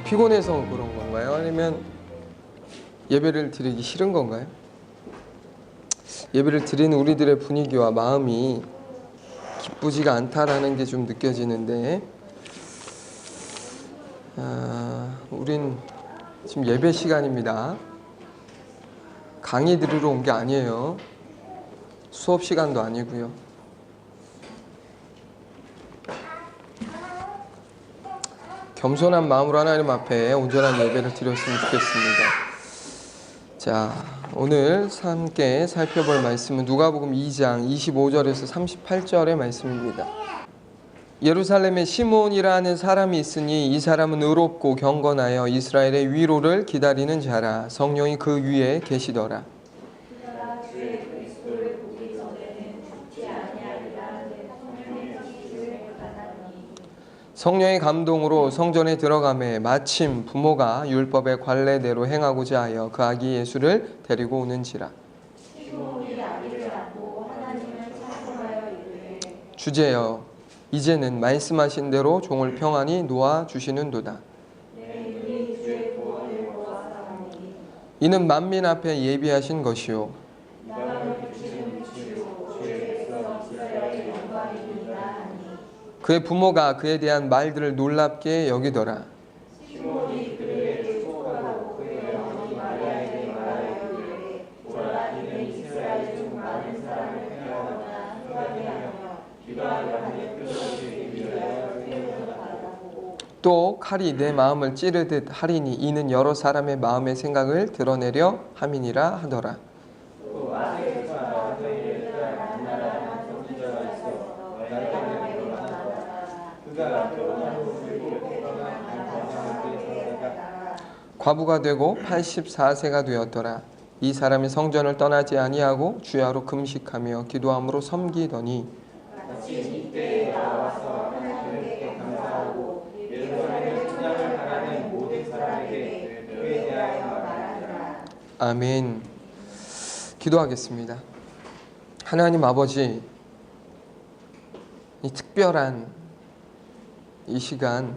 피곤해서 그런 건가요? 아니면 예배를 드리기 싫은 건가요? 예배를 드리는 우리들의 분위기와 마음이 기쁘지가 않다라는 게 좀 느껴지는데, 우린 지금 예배 시간입니다. 강의 들으러 온 게 아니에요. 수업 시간도 아니고요. 겸손한 마음으로 하나님 앞에 온전한 예배를 드렸으면 좋겠습니다. 자, 오늘 함께 살펴볼 말씀은 누가복음 2장 25절에서 38절의 말씀입니다. 예루살렘에 시몬이라는 사람이 있으니 이 사람은 의롭고 경건하여 이스라엘의 위로를 기다리는 자라. 성령이 그 위에 계시더라. 성령의 감동으로 성전에 들어가매 마침 부모가 율법의 관례대로 행하고자 하여 그 아기 예수를 데리고 오는지라. 주제여, 이제는 말씀하신 대로 종을 평안히 놓아 주시는도다. 이는 만민 앞에 예비하신 것이요 그의 부모가 그에 대한 말들을 놀랍게 여기더라. 또 칼이 내 마음을 찌르듯 하리니 이는 여러 사람의 마음의 생각을 드러내려 함이니라 하더라. 과부가 되고 84세가 되었더라. 이 사람이 성전을 떠나지 아니하고 주야로 금식하며 기도함으로 섬기더니 아멘. 기도하겠습니다. 하나님 아버지, 이 특별한 이 시간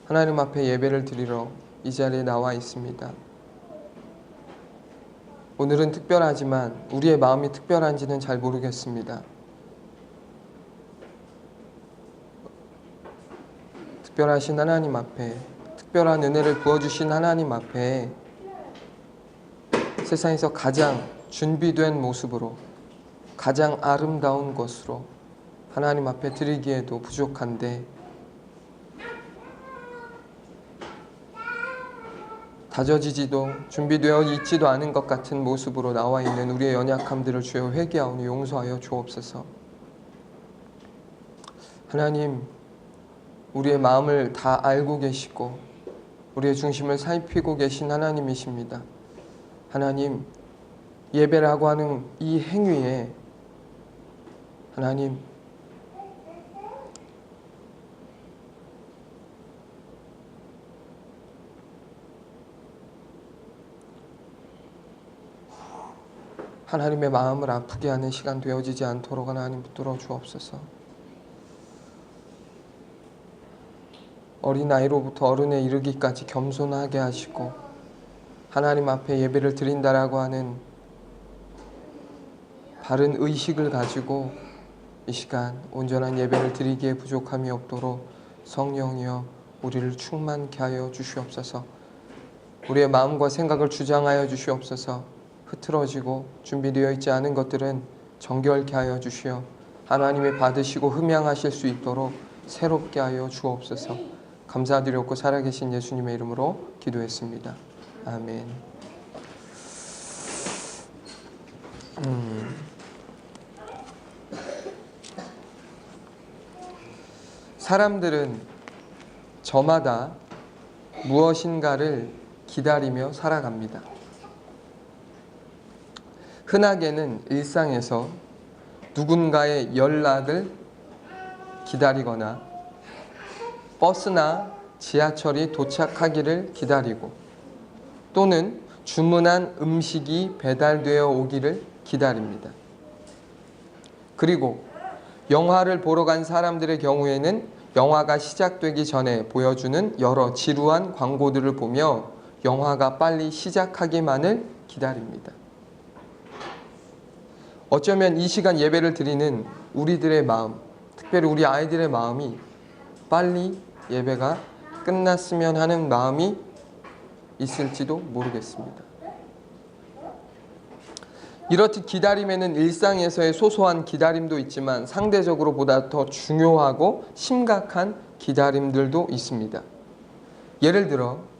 하나님 앞에 예배를 드리러 이 자리에 나와 있습니다. 오늘은 특별하지만 우리의 마음이 특별한지는 잘 모르겠습니다. 특별하신 하나님 앞에, 특별한 은혜를 부어주신 하나님 앞에 세상에서 가장 준비된 모습으로, 가장 아름다운 것으로 하나님 앞에 드리기에도 부족한데 다져지지도 준비되어 있지도 않은 것 같은 모습으로 나와 있는 우리의 연약함들을 주여 회개하오니 용서하여 주옵소서. 하나님, 우리의 마음을 다 알고 계시고 우리의 중심을 살피고 계신 하나님이십니다. 하나님, 예배라고 하는 이 행위에 하나님, 하나님의 마음을 아프게 하는 시간 되어지지 않도록 하나님 붙들어 주옵소서. 어린아이로부터 어른에 이르기까지 겸손하게 하시고 하나님 앞에 예배를 드린다라고 하는 바른 의식을 가지고 이 시간 온전한 예배를 드리기에 부족함이 없도록 성령이여 우리를 충만케 하여 주시옵소서. 우리의 마음과 생각을 주장하여 주시옵소서. 흐트러지고 준비되어 있지 않은 것들은 정결케 하여 주시어 하나님의 받으시고 흠양하실 수 있도록 새롭게 하여 주옵소서. 감사드렸고 살아계신 예수님의 이름으로 기도했습니다. 아멘. 사람들은 저마다 무엇인가를 기다리며 살아갑니다. 흔하게는 일상에서 누군가의 연락을 기다리거나 버스나 지하철이 도착하기를 기다리고 또는 주문한 음식이 배달되어 오기를 기다립니다. 그리고 영화를 보러 간 사람들의 경우에는 영화가 시작되기 전에 보여주는 여러 지루한 광고들을 보며 영화가 빨리 시작하기만을 기다립니다. 어쩌면 이 시간 예배를 드리는 우리들의 마음, 특별히 우리 아이들의 마음이 빨리 예배가 끝났으면 하는 마음이 있을지도 모르겠습니다. 이렇듯 기다림에는 일상에서의 소소한 기다림도 있지만 상대적으로 보다 더 중요하고 심각한 기다림들도 있습니다. 예를 들어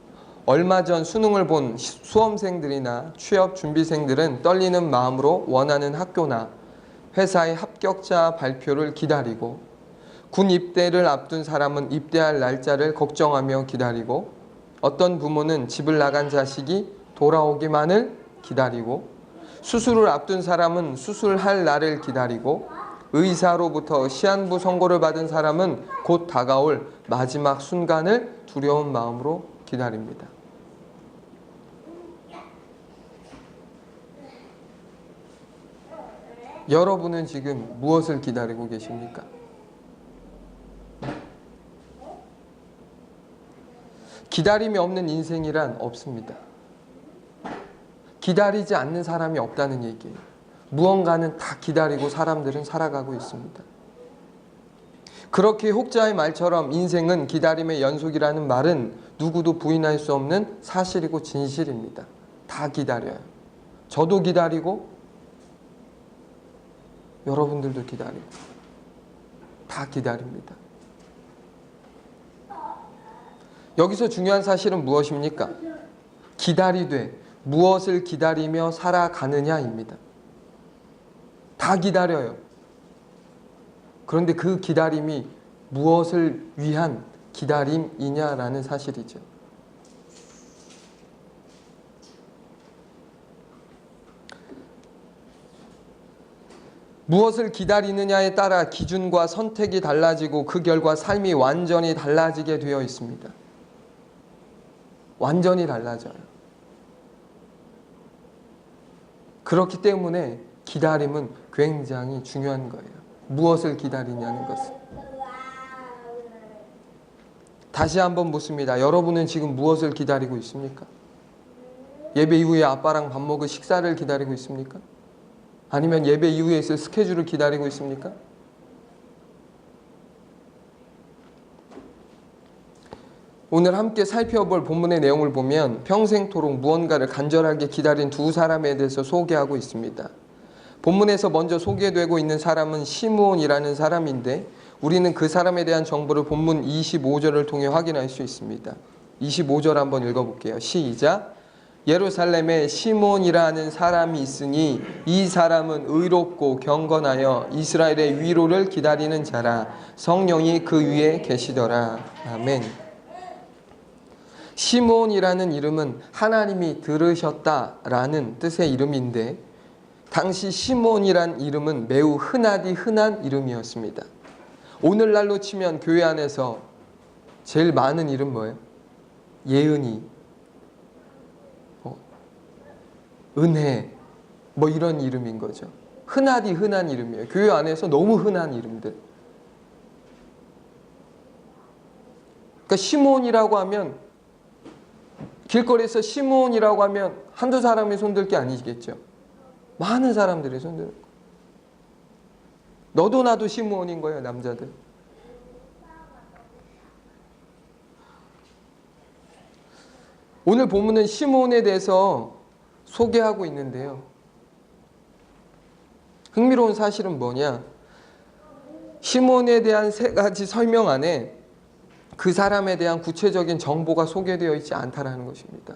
얼마 전 수능을 본 수험생들이나 취업 준비생들은 떨리는 마음으로 원하는 학교나 회사의 합격자 발표를 기다리고, 군 입대를 앞둔 사람은 입대할 날짜를 걱정하며 기다리고, 어떤 부모는 집을 나간 자식이 돌아오기만을 기다리고, 수술을 앞둔 사람은 수술할 날을 기다리고, 의사로부터 시한부 선고를 받은 사람은 곧 다가올 마지막 순간을 두려운 마음으로 기다립니다. 여러분은 지금 무엇을 기다리고 계십니까? 기다림이 없는 인생이란 없습니다. 기다리지 않는 사람이 없다는 얘기예요. 무언가는 다 기다리고 사람들은 살아가고 있습니다. 그렇게 혹자의 말처럼 인생은 기다림의 연속이라는 말은 누구도 부인할 수 없는 사실이고 진실입니다. 다 기다려요. 저도 기다리고 여러분들도 기다리고 다 기다립니다. 여기서 중요한 사실은 무엇입니까? 기다리되 무엇을 기다리며 살아가느냐입니다. 다 기다려요. 그런데 그 기다림이 무엇을 위한 기다림이냐라는 사실이죠. 무엇을 기다리느냐에 따라 기준과 선택이 달라지고 그 결과 삶이 완전히 달라지게 되어 있습니다. 완전히 달라져요. 그렇기 때문에 기다림은 굉장히 중요한 거예요. 무엇을 기다리냐는 것은. 다시 한번 묻습니다. 여러분은 지금 무엇을 기다리고 있습니까? 예배 이후에 아빠랑 밥 먹을 식사를 기다리고 있습니까? 아니면 예배 이후에 있을 스케줄을 기다리고 있습니까? 오늘 함께 살펴볼 본문의 내용을 보면 평생토록 무언가를 간절하게 기다린 두 사람에 대해서 소개하고 있습니다. 본문에서 먼저 소개되고 있는 사람은 시므온이라는 사람인데 우리는 그 사람에 대한 정보를 본문 25절을 통해 확인할 수 있습니다. 25절 한번 읽어볼게요. 시작. 예루살렘에 시므온이라는 사람이 있으니 이 사람은 의롭고 경건하여 이스라엘의 위로를 기다리는 자라. 성령이 그 위에 계시더라. 아멘. 시므온이라는 이름은 하나님이 들으셨다라는 뜻의 이름인데 당시 시므온이란 이름은 매우 흔하디 흔한 이름이었습니다. 오늘날로 치면 교회 안에서 제일 많은 이름 뭐예요? 예은이, 은혜, 뭐 이런 이름인 거죠. 흔하디 흔한 이름이에요. 교회 안에서 너무 흔한 이름들. 그러니까 시므온이라고 하면, 길거리에서 시므온이라고 하면 한두 사람이 손들 게 아니겠죠. 많은 사람들이 손들고. 너도 나도 시므온인 거예요, 남자들. 오늘 본문은 시므온에 대해서 소개하고 있는데요. 흥미로운 사실은 뭐냐? 시므온에 대한 세 가지 설명 안에 그 사람에 대한 구체적인 정보가 소개되어 있지 않다라는 것입니다.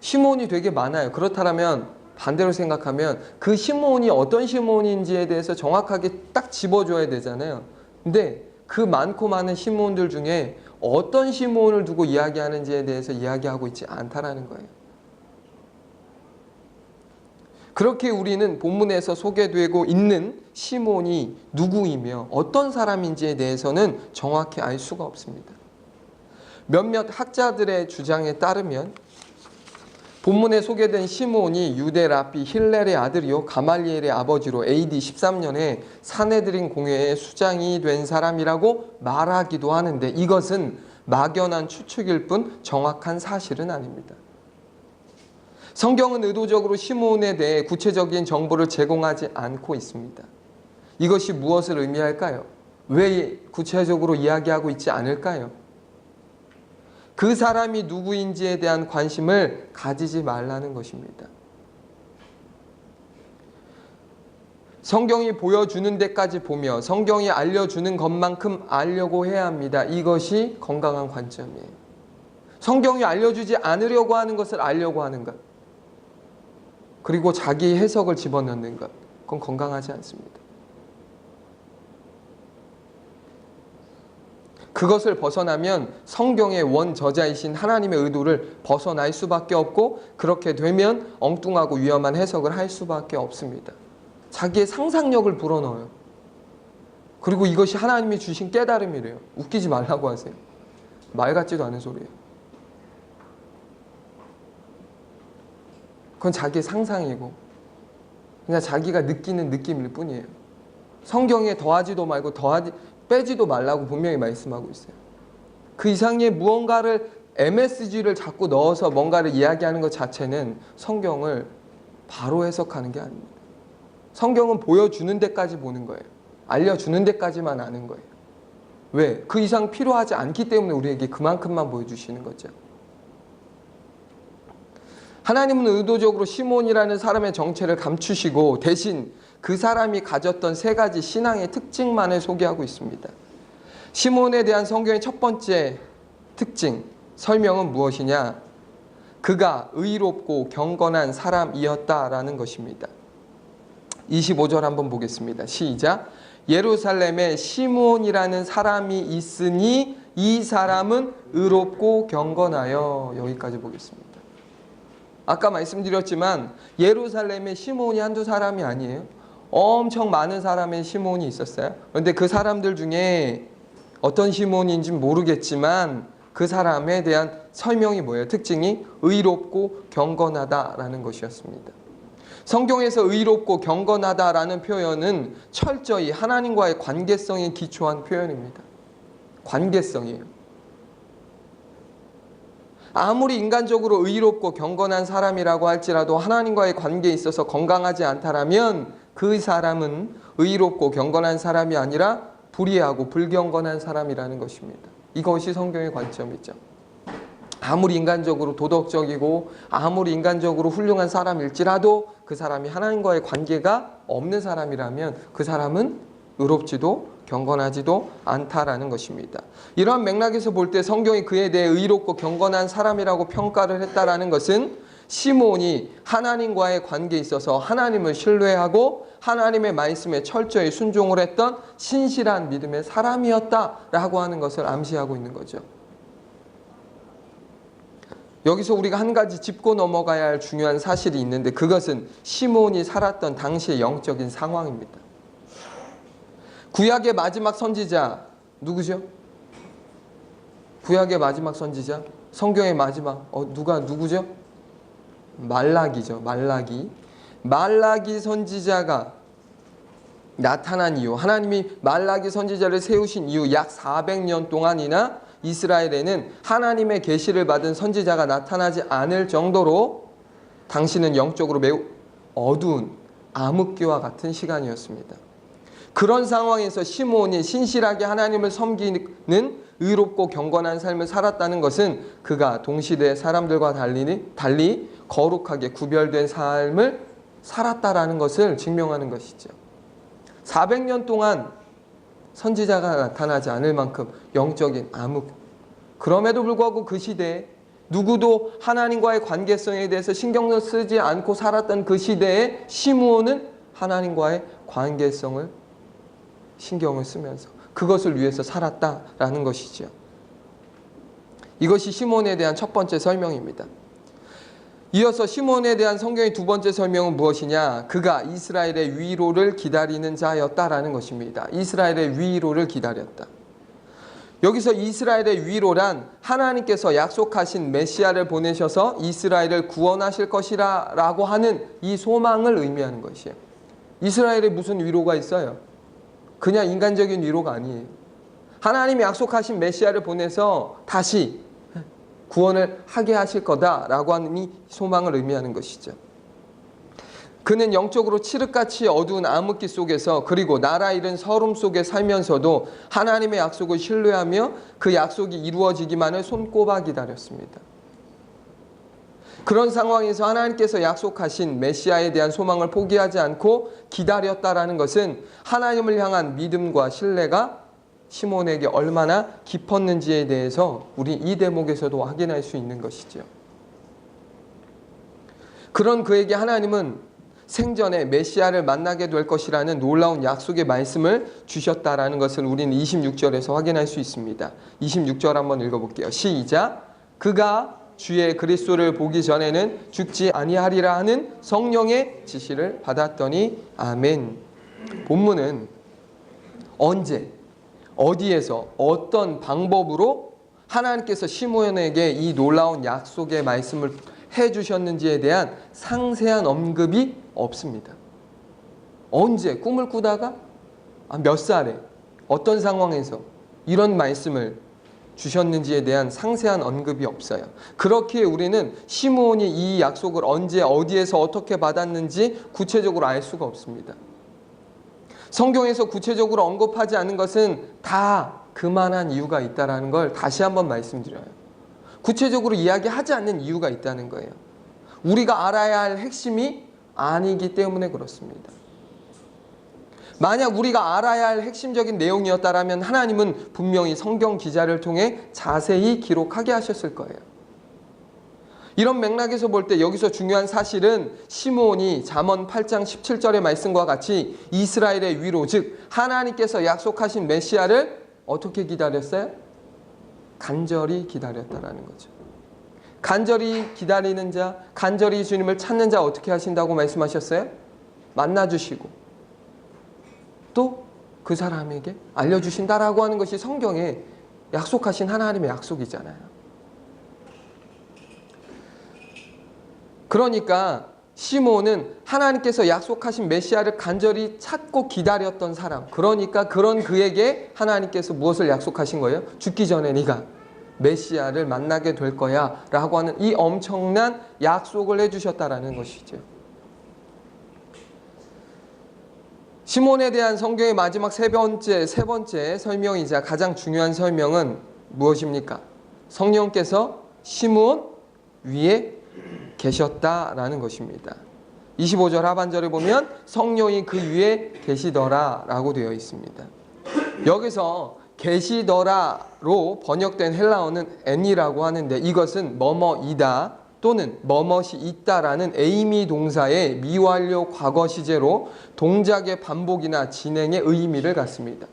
시므온이 되게 많아요. 그렇다면 반대로 생각하면 그 시므온이 어떤 시므온인지에 대해서 정확하게 딱 집어줘야 되잖아요. 근데 그 많고 많은 시므온들 중에 어떤 시므온을 두고 이야기하는지에 대해서 이야기하고 있지 않다라는 거예요. 그렇게 우리는 본문에서 소개되고 있는 시므온이 누구이며 어떤 사람인지에 대해서는 정확히 알 수가 없습니다. 몇몇 학자들의 주장에 따르면 본문에 소개된 시므온이 유대 랍비 힐렐의 아들이요 가말리엘의 아버지로 AD 13년에 산헤드린 공회의 수장이 된 사람이라고 말하기도 하는데 이것은 막연한 추측일 뿐 정확한 사실은 아닙니다. 성경은 의도적으로 시므온에 대해 구체적인 정보를 제공하지 않고 있습니다. 이것이 무엇을 의미할까요? 왜 구체적으로 이야기하고 있지 않을까요? 그 사람이 누구인지에 대한 관심을 가지지 말라는 것입니다. 성경이 보여주는 데까지 보며 성경이 알려주는 것만큼 알려고 해야 합니다. 이것이 건강한 관점이에요. 성경이 알려주지 않으려고 하는 것을 알려고 하는 것, 그리고 자기 해석을 집어넣는 것, 그건 건강하지 않습니다. 그것을 벗어나면 성경의 원저자이신 하나님의 의도를 벗어날 수밖에 없고 그렇게 되면 엉뚱하고 위험한 해석을 할 수밖에 없습니다. 자기의 상상력을 불어넣어요. 그리고 이것이 하나님이 주신 깨달음이래요. 웃기지 말라고 하세요. 말 같지도 않은 소리예요. 그건 자기의 상상이고 그냥 자기가 느끼는 느낌일 뿐이에요. 성경에 더하지도 말고 빼지도 말라고 분명히 말씀하고 있어요. 그 이상의 무언가를 MSG를 자꾸 넣어서 뭔가를 이야기하는 것 자체는 성경을 바로 해석하는 게 아닙니다. 성경은 보여주는 데까지 보는 거예요. 알려주는 데까지만 아는 거예요. 왜? 그 이상 필요하지 않기 때문에 우리에게 그만큼만 보여주시는 거죠. 하나님은 의도적으로 시몬이라는 사람의 정체를 감추시고 대신 그 사람이 가졌던 세 가지 신앙의 특징만을 소개하고 있습니다. 시몬에 대한 성경의 첫 번째 특징, 설명은 무엇이냐? 그가 의롭고 경건한 사람이었다라는 것입니다. 25절 한번 보겠습니다. 시작. 예루살렘에 시몬이라는 사람이 있으니 이 사람은 의롭고 경건하여. 여기까지 보겠습니다. 아까 말씀드렸지만 예루살렘에 시몬이 한두 사람이 아니에요. 엄청 많은 사람의 시몬이 있었어요. 그런데 그 사람들 중에 어떤 시몬인지 모르겠지만 그 사람에 대한 설명이 뭐예요? 특징이 의롭고 경건하다라는 것이었습니다. 성경에서 의롭고 경건하다라는 표현은 철저히 하나님과의 관계성에 기초한 표현입니다. 관계성이에요. 아무리 인간적으로 의롭고 경건한 사람이라고 할지라도 하나님과의 관계에 있어서 건강하지 않다라면 그 사람은 의롭고 경건한 사람이 아니라 불의하고 불경건한 사람이라는 것입니다. 이것이 성경의 관점이죠. 아무리 인간적으로 도덕적이고 아무리 인간적으로 훌륭한 사람일지라도 그 사람이 하나님과의 관계가 없는 사람이라면 그 사람은 의롭지도 경건하지도 않다라는 것입니다. 이러한 맥락에서 볼 때 성경이 그에 대해 의롭고 경건한 사람이라고 평가를 했다라는 것은 시몬이 하나님과의 관계에 있어서 하나님을 신뢰하고 하나님의 말씀에 철저히 순종을 했던 신실한 믿음의 사람이었다라고 하는 것을 암시하고 있는 거죠. 여기서 우리가 한 가지 짚고 넘어가야 할 중요한 사실이 있는데 그것은 시몬이 살았던 당시의 영적인 상황입니다. 구약의 마지막 선지자 누구죠? 구약의 마지막 선지자? 성경의 마지막 누구죠? 말라기죠. 말라기 선지자가 나타난 이유, 하나님이 말라기 선지자를 세우신 이후 약 400년 동안이나 이스라엘에는 하나님의 계시를 받은 선지자가 나타나지 않을 정도로 당시는 영적으로 매우 어두운 암흑기와 같은 시간이었습니다. 그런 상황에서 시몬이 신실하게 하나님을 섬기는 의롭고 경건한 삶을 살았다는 것은 그가 동시대 사람들과 달리 거룩하게 구별된 삶을 살았다라는 것을 증명하는 것이죠. 400년 동안 선지자가 나타나지 않을 만큼 영적인 암흑. 그럼에도 불구하고 그 시대에 누구도 하나님과의 관계성에 대해서 신경을 쓰지 않고 살았던 그 시대에 시므온은 하나님과의 관계성을 신경을 쓰면서 그것을 위해서 살았다라는 것이죠. 이것이 시몬에 대한 첫 번째 설명입니다. 이어서 시몬에 대한 성경의 두 번째 설명은 무엇이냐? 그가 이스라엘의 위로를 기다리는 자였다라는 것입니다. 이스라엘의 위로를 기다렸다. 여기서 이스라엘의 위로란 하나님께서 약속하신 메시아를 보내셔서 이스라엘을 구원하실 것이라 라고 하는 이 소망을 의미하는 것이에요. 이스라엘에 무슨 위로가 있어요? 그냥 인간적인 위로가 아니에요. 하나님이 약속하신 메시아를 보내서 다시 구원을 하게 하실 거다라고 하는 이 소망을 의미하는 것이죠. 그는 영적으로 칠흑같이 어두운 암흑기 속에서 그리고 나라 잃은 서름 속에 살면서도 하나님의 약속을 신뢰하며 그 약속이 이루어지기만을 손꼽아 기다렸습니다. 그런 상황에서 하나님께서 약속하신 메시아에 대한 소망을 포기하지 않고 기다렸다라는 것은 하나님을 향한 믿음과 신뢰가 시몬에게 얼마나 깊었는지에 대해서 우리 이 대목에서도 확인할 수 있는 것이죠. 그런 그에게 하나님은 생전에 메시아를 만나게 될 것이라는 놀라운 약속의 말씀을 주셨다라는 것을 우리는 26절에서 확인할 수 있습니다. 26절 한번 읽어볼게요. 시작. 그가 주의 그리스도를 보기 전에는 죽지 아니하리라 하는 성령의 지시를 받았더니 아멘. 본문은 언제, 어디에서, 어떤 방법으로 하나님께서 시몬에게 이 놀라운 약속의 말씀을 해주셨는지에 대한 상세한 언급이 없습니다. 언제 꿈을 꾸다가 몇 살에 어떤 상황에서 이런 말씀을 주셨는지에 대한 상세한 언급이 없어요. 그렇기에 우리는 시므온이 이 약속을 언제 어디에서 어떻게 받았는지 구체적으로 알 수가 없습니다. 성경에서 구체적으로 언급하지 않은 것은 다 그만한 이유가 있다는 걸 다시 한번 말씀드려요. 구체적으로 이야기하지 않는 이유가 있다는 거예요. 우리가 알아야 할 핵심이 아니기 때문에 그렇습니다. 만약 우리가 알아야 할 핵심적인 내용이었다면 하나님은 분명히 성경 기자를 통해 자세히 기록하게 하셨을 거예요. 이런 맥락에서 볼 때 여기서 중요한 사실은 시므온이 잠언 8장 17절의 말씀과 같이 이스라엘의 위로, 즉 하나님께서 약속하신 메시아를 어떻게 기다렸어요? 간절히 기다렸다라는 거죠. 간절히 기다리는 자, 간절히 주님을 찾는 자 어떻게 하신다고 말씀하셨어요? 만나주시고 또 그 사람에게 알려주신다라고 하는 것이 성경에 약속하신 하나님의 약속이잖아요. 그러니까 시므온은 하나님께서 약속하신 메시아를 간절히 찾고 기다렸던 사람, 그러니까 그런 그에게 하나님께서 무엇을 약속하신 거예요? 죽기 전에 네가 메시아를 만나게 될 거야 라고 하는 이 엄청난 약속을 해주셨다라는 것이죠. 시몬에 대한 성경의 마지막 세 번째 설명이자 가장 중요한 설명은 무엇입니까? 성령께서 시몬 위에 계셨다라는 것입니다. 25절 하반절에 보면 성령이 그 위에 계시더라 라고 되어 있습니다. 여기서 계시더라로 번역된 헬라어는 엔이라고 하는데 이것은 뭐뭐이다 또는 뭐뭇이 있다라는 에이미 동사의 미완료 과거 시제로 동작의 반복이나 진행의 의미를 갖습니다.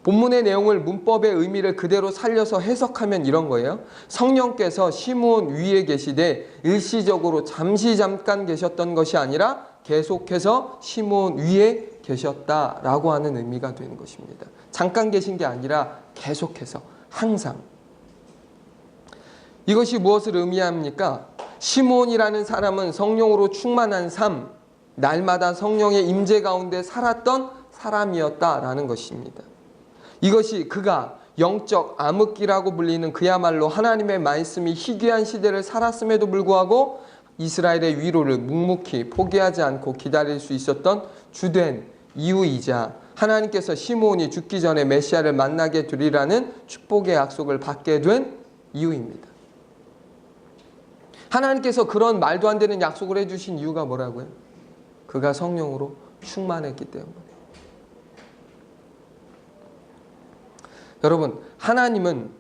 본문의 내용을 문법의 의미를 그대로 살려서 해석하면 이런 거예요. 성령께서 시므온 위에 계시되 일시적으로 잠깐 계셨던 것이 아니라 계속해서 시므온 위에 계셨다라고 하는 의미가 되는 것입니다. 잠깐 계신 게 아니라 계속해서 항상. 이것이 무엇을 의미합니까? 시므온이라는 사람은 성령으로 충만한 삶, 날마다 성령의 임재 가운데 살았던 사람이었다라는 것입니다. 이것이 그가 영적 암흑기라고 불리는 그야말로 하나님의 말씀이 희귀한 시대를 살았음에도 불구하고 이스라엘의 위로를 묵묵히 포기하지 않고 기다릴 수 있었던 주된 이유이자 하나님께서 시므온이 죽기 전에 메시아를 만나게 되리라는 축복의 약속을 받게 된 이유입니다. 하나님께서 그런 말도 안 되는 약속을 해주신 이유가 뭐라고요? 그가 성령으로 충만했기 때문에. 여러분, 하나님은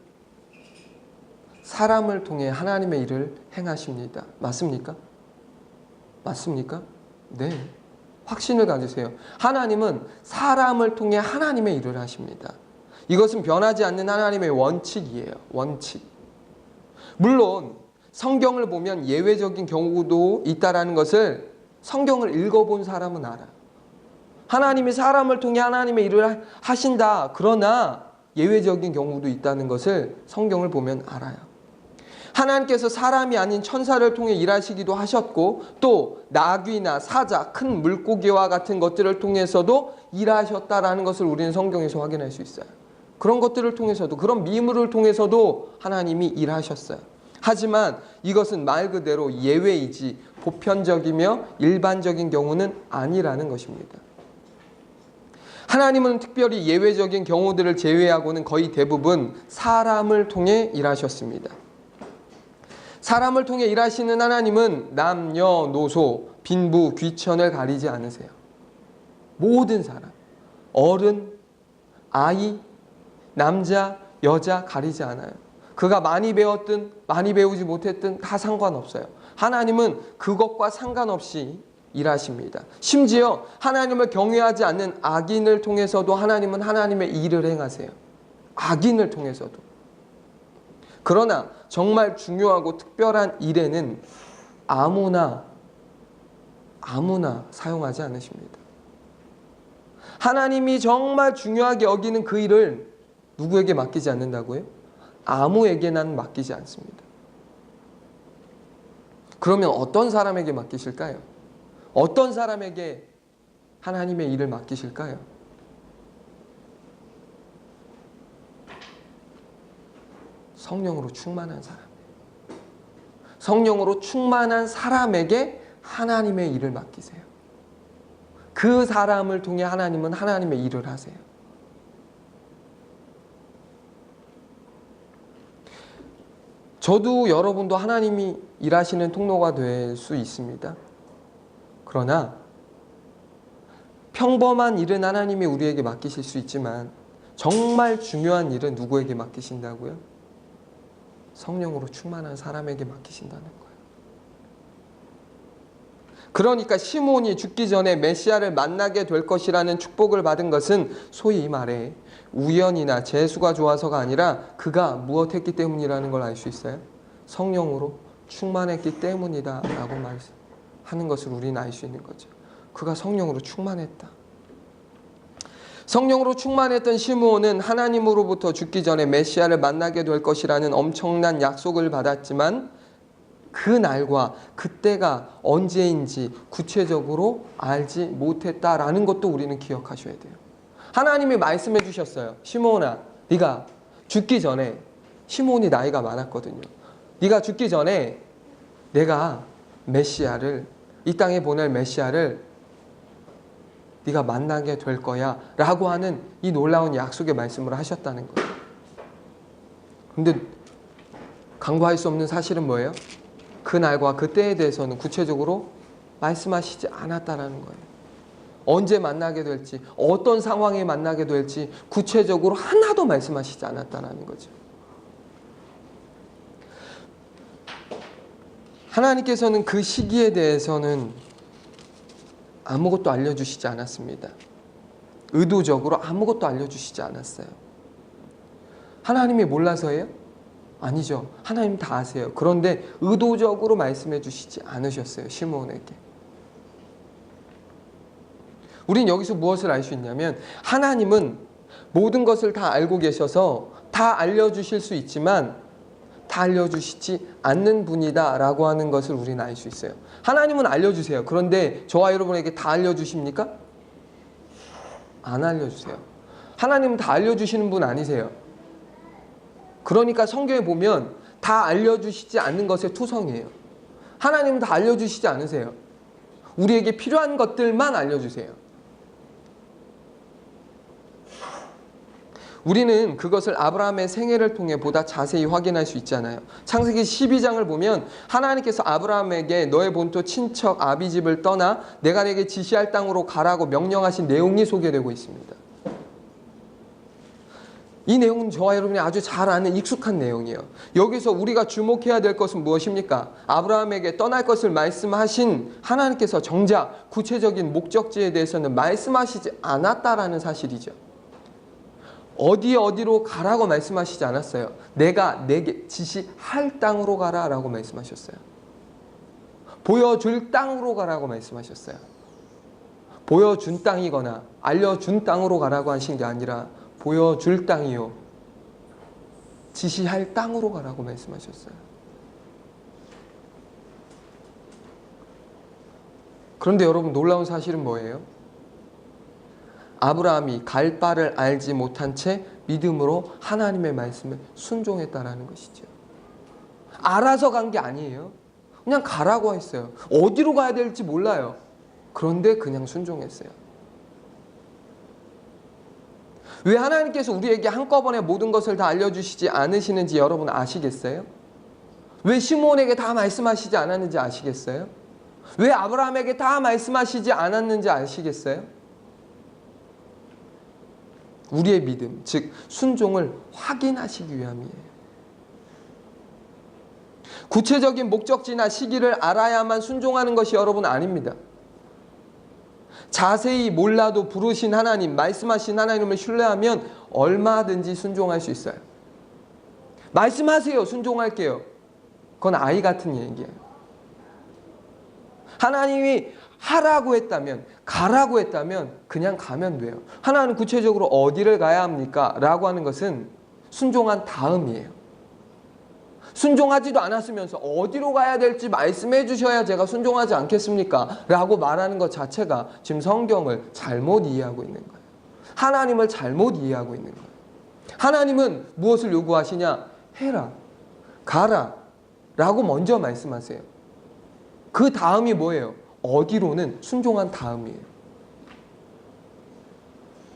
사람을 통해 하나님의 일을 행하십니다. 맞습니까? 맞습니까? 네. 확신을 가지세요. 하나님은 사람을 통해 하나님의 일을 하십니다. 이것은 변하지 않는 하나님의 원칙이에요. 원칙. 물론 성경을 보면 예외적인 경우도 있다라는 것을 성경을 읽어본 사람은 알아요. 하나님이 사람을 통해 하나님의 일을 하신다. 그러나 예외적인 경우도 있다는 것을 성경을 보면 알아요. 하나님께서 사람이 아닌 천사를 통해 일하시기도 하셨고 또 나귀나 사자, 큰 물고기와 같은 것들을 통해서도 일하셨다라는 것을 우리는 성경에서 확인할 수 있어요. 그런 것들을 통해서도, 그런 미물을 통해서도 하나님이 일하셨어요. 하지만 이것은 말 그대로 예외이지 보편적이며 일반적인 경우는 아니라는 것입니다. 하나님은 특별히 예외적인 경우들을 제외하고는 거의 대부분 사람을 통해 일하셨습니다. 사람을 통해 일하시는 하나님은 남녀노소, 빈부, 귀천을 가리지 않으세요. 모든 사람, 어른, 아이, 남자, 여자 가리지 않아요. 그가 많이 배웠든 많이 배우지 못했든 다 상관없어요. 하나님은 그것과 상관없이 일하십니다. 심지어 하나님을 경외하지 않는 악인을 통해서도 하나님은 하나님의 일을 행하세요. 악인을 통해서도. 그러나 정말 중요하고 특별한 일에는 아무나 사용하지 않으십니다. 하나님이 정말 중요하게 여기는 그 일을 누구에게 맡기지 않는다고요? 아무에게는 맡기지 않습니다. 그러면 어떤 사람에게 맡기실까요? 어떤 사람에게 하나님의 일을 맡기실까요? 성령으로 충만한 사람. 성령으로 충만한 사람에게 하나님의 일을 맡기세요. 그 사람을 통해 하나님은 하나님의 일을 하세요. 저도 여러분도 하나님이 일하시는 통로가 될 수 있습니다. 그러나 평범한 일은 하나님이 우리에게 맡기실 수 있지만 정말 중요한 일은 누구에게 맡기신다고요? 성령으로 충만한 사람에게 맡기신다는 거예요. 그러니까 시므온이 죽기 전에 메시아를 만나게 될 것이라는 축복을 받은 것은 소위 말해 우연이나 재수가 좋아서가 아니라 그가 무엇했기 때문이라는 걸 알 수 있어요. 성령으로 충만했기 때문이다 라고 하는 것을 우리는 알 수 있는 거죠. 그가 성령으로 충만했다. 성령으로 충만했던 시므온은 하나님으로부터 죽기 전에 메시아를 만나게 될 것이라는 엄청난 약속을 받았지만 그 날과 그때가 언제인지 구체적으로 알지 못했다라는 것도 우리는 기억하셔야 돼요. 하나님이 말씀해 주셨어요. 시므온아, 네가 죽기 전에, 시므온이 나이가 많았거든요. 네가 죽기 전에 내가 메시아를, 이 땅에 보낼 메시아를 네가 만나게 될 거야 라고 하는 이 놀라운 약속의 말씀을 하셨다는 거예요. 근데 강구할 수 없는 사실은 뭐예요? 그 날과 그 때에 대해서는 구체적으로 말씀하시지 않았다는 거예요. 언제 만나게 될지, 어떤 상황에 만나게 될지 구체적으로 하나도 말씀하시지 않았다는 거죠. 하나님께서는 그 시기에 대해서는 아무것도 알려주시지 않았습니다. 의도적으로 아무것도 알려주시지 않았어요. 하나님이 몰라서예요? 아니죠. 하나님 다 아세요. 그런데 의도적으로 말씀해 주시지 않으셨어요. 시므온에게. 우린 여기서 무엇을 알 수 있냐면 하나님은 모든 것을 다 알고 계셔서 다 알려주실 수 있지만 다 알려주시지 않는 분이다 라고 하는 것을 우리는 알 수 있어요. 하나님은 알려주세요. 그런데 저와 여러분에게 다 알려주십니까? 안 알려주세요. 하나님은 다 알려주시는 분 아니세요. 그러니까 성경에 보면 다 알려주시지 않는 것의 투성이에요. 하나님은 다 알려주시지 않으세요. 우리에게 필요한 것들만 알려주세요. 우리는 그것을 아브라함의 생애를 통해 보다 자세히 확인할 수 있잖아요. 창세기 12장을 보면 하나님께서 아브라함에게 너의 본토 친척 아비집을 떠나 내가 내게 지시할 땅으로 가라고 명령하신 내용이 소개되고 있습니다. 이 내용은 저와 여러분이 아주 잘 아는 익숙한 내용이에요. 여기서 우리가 주목해야 될 것은 무엇입니까? 아브라함에게 떠날 것을 말씀하신 하나님께서 정작 구체적인 목적지에 대해서는 말씀하시지 않았다라는 사실이죠. 어디로 가라고 말씀하시지 않았어요. 내가 내게 지시할 땅으로 가라라고 말씀하셨어요. 보여줄 땅으로 가라고 말씀하셨어요. 보여준 땅이거나 알려준 땅으로 가라고 하신 게 아니라 보여줄 땅이요 지시할 땅으로 가라고 말씀하셨어요. 그런데 여러분, 놀라운 사실은 뭐예요? 아브라함이 갈 바를 알지 못한 채 믿음으로 하나님의 말씀에 순종했다라는 것이죠. 알아서 간 게 아니에요. 그냥 가라고 했어요. 어디로 가야 될지 몰라요. 그런데 그냥 순종했어요. 왜 하나님께서 우리에게 한꺼번에 모든 것을 다 알려주시지 않으시는지 여러분 아시겠어요? 왜 시므온에게 다 말씀하시지 않았는지 아시겠어요? 왜 아브라함에게 다 말씀하시지 않았는지 아시겠어요? 우리의 믿음, 즉 순종을 확인하시기 위함이에요. 구체적인 목적지나 시기를 알아야만 순종하는 것이 여러분 아닙니다. 자세히 몰라도 부르신 하나님, 말씀하신 하나님을 신뢰하면 얼마든지 순종할 수 있어요. 말씀하세요. 순종할게요. 그건 아이 같은 얘기예요. 하나님이 하라고 했다면, 가라고 했다면 그냥 가면 돼요. 하나님은 구체적으로 어디를 가야 합니까? 라고 하는 것은 순종한 다음이에요. 순종하지도 않았으면서 어디로 가야 될지 말씀해 주셔야 제가 순종하지 않겠습니까? 라고 말하는 것 자체가 지금 성경을 잘못 이해하고 있는 거예요. 하나님을 잘못 이해하고 있는 거예요. 하나님은 무엇을 요구하시냐? 해라, 가라 라고 먼저 말씀하세요. 그 다음이 뭐예요? 어디로는 순종한 다음이에요.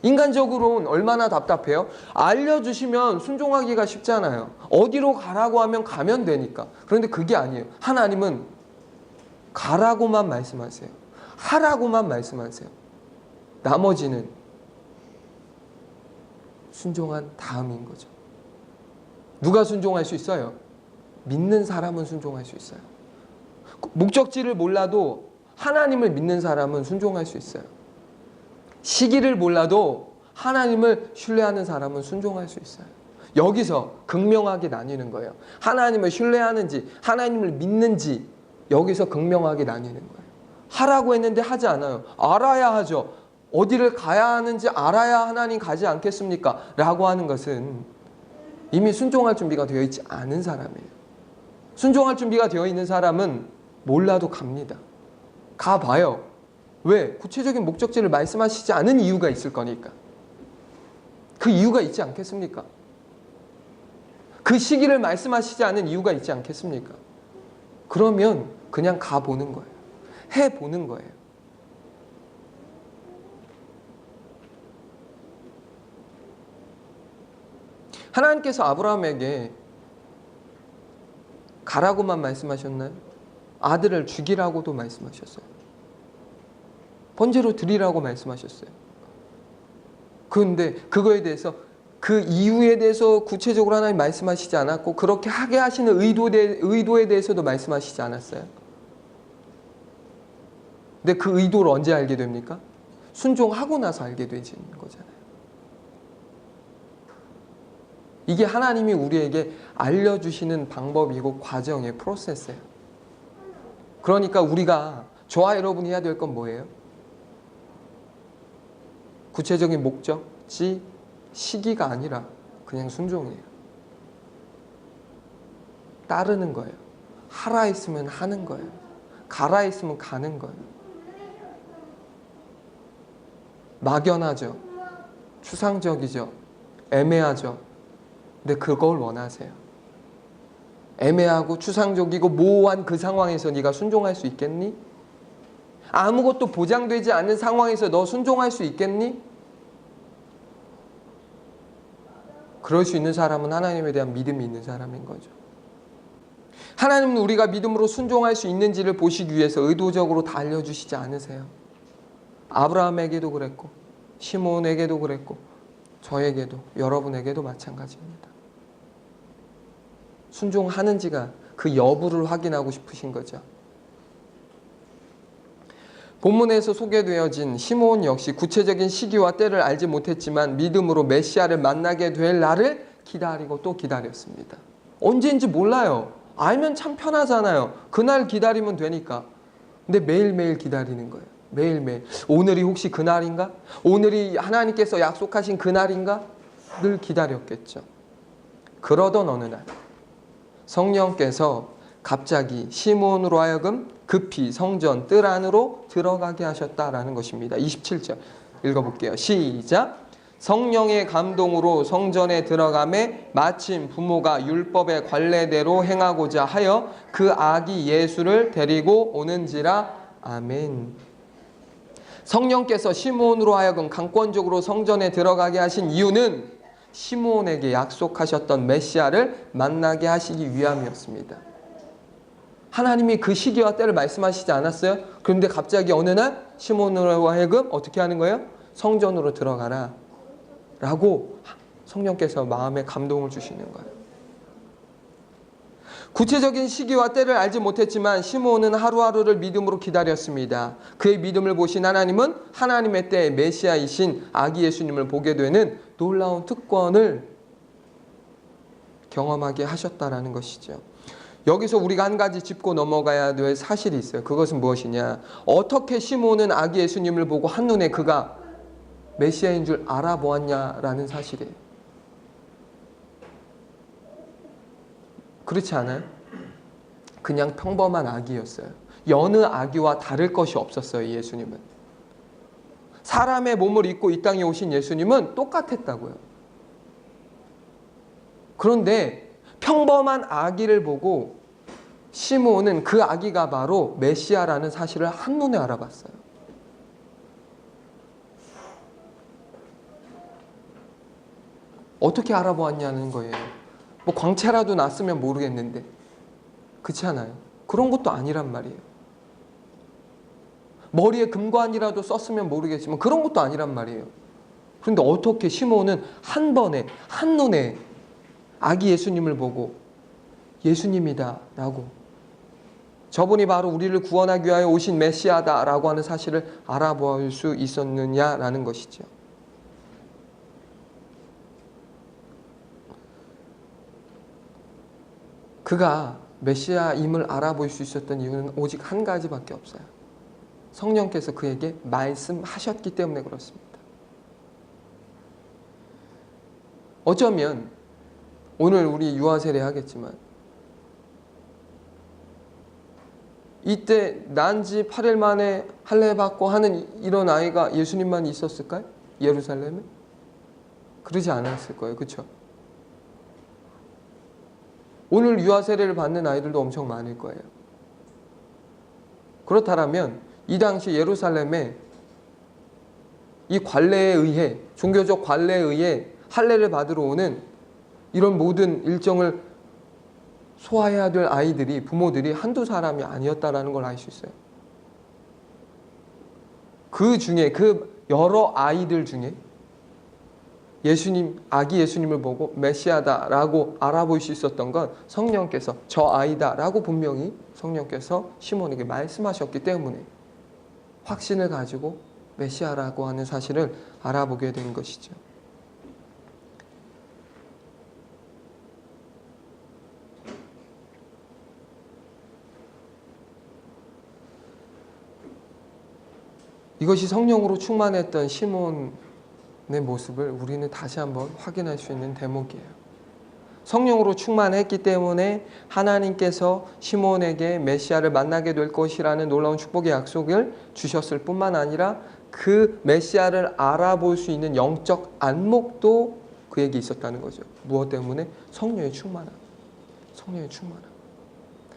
인간적으로는 얼마나 답답해요? 알려주시면 순종하기가 쉽잖아요. 어디로 가라고 하면 가면 되니까. 그런데 그게 아니에요. 하나님은 가라고만 말씀하세요. 하라고만 말씀하세요. 나머지는 순종한 다음인 거죠. 누가 순종할 수 있어요? 믿는 사람은 순종할 수 있어요. 목적지를 몰라도 하나님을 믿는 사람은 순종할 수 있어요. 시기를 몰라도 하나님을 신뢰하는 사람은 순종할 수 있어요. 여기서 극명하게 나뉘는 거예요. 하나님을 신뢰하는지 하나님을 믿는지 여기서 극명하게 나뉘는 거예요. 하라고 했는데 하지 않아요. 알아야 하죠. 어디를 가야 하는지 알아야 하나님 가지 않겠습니까? 라고 하는 것은 이미 순종할 준비가 되어 있지 않은 사람이에요. 순종할 준비가 되어 있는 사람은 몰라도 갑니다. 가봐요. 왜? 구체적인 목적지를 말씀하시지 않은 이유가 있을 거니까. 그 이유가 있지 않겠습니까? 그 시기를 말씀하시지 않은 이유가 있지 않겠습니까? 그러면 그냥 가보는 거예요. 해보는 거예요. 하나님께서 아브라함에게 가라고만 말씀하셨나요? 아들을 죽이라고도 말씀하셨어요. 번제로 드리라고 말씀하셨어요. 그런데 그거에 대해서 그 이유에 대해서 구체적으로 하나님 말씀하시지 않았고 그렇게 하게 하시는 의도에 대해서도 말씀하시지 않았어요. 근데 그 의도를 언제 알게 됩니까? 순종하고 나서 알게 되는 거잖아요. 이게 하나님이 우리에게 알려주시는 방법이고 과정의 프로세스예요. 그러니까 우리가 저와 여러분이 해야 될 건 뭐예요? 구체적인 목적지, 시기가 아니라 그냥 순종이에요. 따르는 거예요. 하라 했으면 하는 거예요. 가라 했으면 가는 거예요. 막연하죠. 추상적이죠. 애매하죠. 근데 그걸 원하세요. 애매하고 추상적이고 모호한 그 상황에서 네가 순종할 수 있겠니? 아무것도 보장되지 않는 상황에서 너 순종할 수 있겠니? 그럴 수 있는 사람은 하나님에 대한 믿음이 있는 사람인 거죠. 하나님은 우리가 믿음으로 순종할 수 있는지를 보시기 위해서 의도적으로 다 알려주시지 않으세요. 아브라함에게도 그랬고 시므온에게도 그랬고 저에게도 여러분에게도 마찬가지입니다. 순종하는지가 그 여부를 확인하고 싶으신 거죠. 본문에서 소개되어진 시므온 역시 구체적인 시기와 때를 알지 못했지만 믿음으로 메시아를 만나게 될 날을 기다리고 또 기다렸습니다. 언제인지 몰라요. 알면 참 편하잖아요. 그날 기다리면 되니까. 근데 매일매일 기다리는 거예요. 매일매일. 오늘이 혹시 그날인가? 오늘이 하나님께서 약속하신 그날인가? 늘 기다렸겠죠. 그러던 어느 날 성령께서 갑자기 시몬으로 하여금 급히 성전 뜰 안으로 들어가게 하셨다라는 것입니다. 27절 읽어볼게요. 시작. 성령의 감동으로 성전에 들어가매 마침 부모가 율법의 관례대로 행하고자 하여 그 아기 예수를 데리고 오는지라. 아멘. 성령께서 시몬으로 하여금 강권적으로 성전에 들어가게 하신 이유는 시몬에게 약속하셨던 메시아를 만나게 하시기 위함이었습니다. 하나님이 그 시기와 때를 말씀하시지 않았어요? 그런데 갑자기 어느 날 시몬으로 하여금 어떻게 하는 거예요? 성전으로 들어가라 라고 성령께서 마음에 감동을 주시는 거예요. 구체적인 시기와 때를 알지 못했지만 시몬은 하루하루를 믿음으로 기다렸습니다. 그의 믿음을 보신 하나님은 하나님의 때에 메시아이신 아기 예수님을 보게 되는 놀라운 특권을 경험하게 하셨다라는 것이죠. 여기서 우리가 한 가지 짚고 넘어가야 될 사실이 있어요. 그것은 무엇이냐? 어떻게 시몬은 아기 예수님을 보고 한눈에 그가 메시아인 줄 알아보았냐라는 사실이에요. 그렇지 않아요? 그냥 평범한 아기였어요. 여느 아기와 다를 것이 없었어요. 예수님은. 사람의 몸을 입고 이 땅에 오신 예수님은 똑같았다고요. 그런데 평범한 아기를 보고 시몬은 그 아기가 바로 메시아라는 사실을 한눈에 알아봤어요. 어떻게 알아보았냐는 거예요. 뭐 광채라도 났으면 모르겠는데 그렇지 않아요? 그런 것도 아니란 말이에요. 머리에 금관이라도 썼으면 모르겠지만 그런 것도 아니란 말이에요. 그런데 어떻게 시몬은 한 번에 한눈에 아기 예수님을 보고 예수님이다 라고, 저분이 바로 우리를 구원하기 위하여 오신 메시아다 라고 하는 사실을 알아볼 수 있었느냐라는 것이죠. 그가 메시아임을 알아볼 수 있었던 이유는 오직 한 가지밖에 없어요. 성령께서 그에게 말씀하셨기 때문에 그렇습니다. 어쩌면 오늘 우리 유아 세례 하겠지만 이때 난지 8일 만에 할례 받고 하는 이런 아이가 예수님만 있었을까요? 예루살렘에? 그러지 않았을 거예요. 그렇죠? 오늘 유아 세례를 받는 아이들도 엄청 많을 거예요. 그렇다면 이 당시 예루살렘에 이 관례에 의해, 종교적 관례에 의해 할례를 받으러 오는 이런 모든 일정을 소화해야 될 아이들이, 부모들이 한두 사람이 아니었다라는 걸 알 수 있어요. 그 중에, 그 여러 아이들 중에 예수님, 아기 예수님을 보고 메시아다라고 알아볼 수 있었던 건 성령께서 저 아이다라고 분명히 성령께서 시몬에게 말씀하셨기 때문에 확신을 가지고 메시아라고 하는 사실을 알아보게 된 것이죠. 이것이 성령으로 충만했던 시몬의 모습을 우리는 다시 한번 확인할 수 있는 대목이에요. 성령으로 충만했기 때문에 하나님께서 시몬에게 메시아를 만나게 될 것이라는 놀라운 축복의 약속을 주셨을 뿐만 아니라 그 메시아를 알아볼 수 있는 영적 안목도 그에게 있었다는 거죠. 무엇 때문에? 성령의 충만함. 성령의 충만함.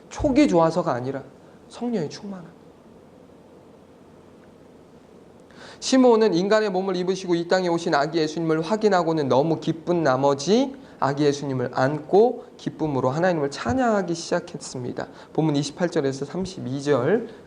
촉이 좋아서가 아니라 성령의 충만함. 시몬은 인간의 몸을 입으시고 이 땅에 오신 아기 예수님을 확인하고는 너무 기쁜 나머지 아기 예수님을 안고 기쁨으로 하나님을 찬양하기 시작했습니다. 본문 28절에서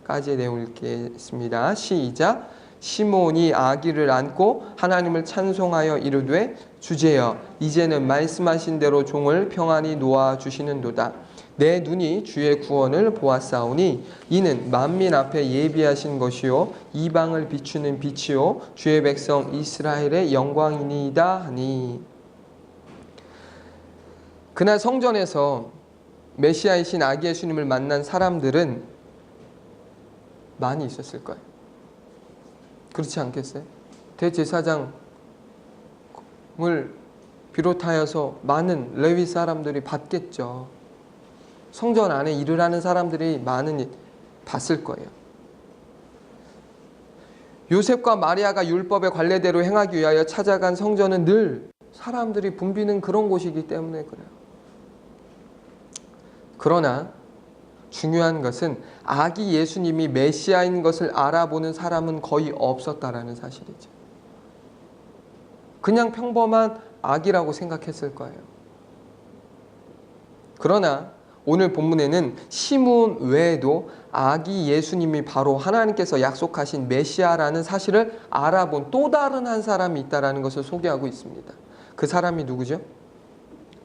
32절까지의 내용을 읽겠습니다. 시작. 시몬이 아기를 안고 하나님을 찬송하여 이르되 주제여 이제는 말씀하신 대로 종을 평안히 놓아주시는도다. 내 눈이 주의 구원을 보았사오니 이는 만민 앞에 예비하신 것이요 이방을 비추는 빛이요 주의 백성 이스라엘의 영광이니이다 하니. 그날 성전에서 메시아이신 아기 예수님을 만난 사람들은 많이 있었을 거예요. 그렇지 않겠어요? 대제사장을 비롯하여서 많은 레위 사람들이 봤겠죠. 성전 안에 일을 하는 사람들이 많은 봤을 거예요. 요셉과 마리아가 율법의 관례대로 행하기 위하여 찾아간 성전은 늘 사람들이 붐비는 그런 곳이기 때문에 그래요. 그러나 중요한 것은 아기 예수님이 메시아인 것을 알아보는 사람은 거의 없었다라는 사실이죠. 그냥 평범한 아기라고 생각했을 거예요. 그러나 오늘 본문에는 시므온 외에도 아기 예수님이 바로 하나님께서 약속하신 메시아라는 사실을 알아본 또 다른 한 사람이 있다는 것을 소개하고 있습니다. 그 사람이 누구죠?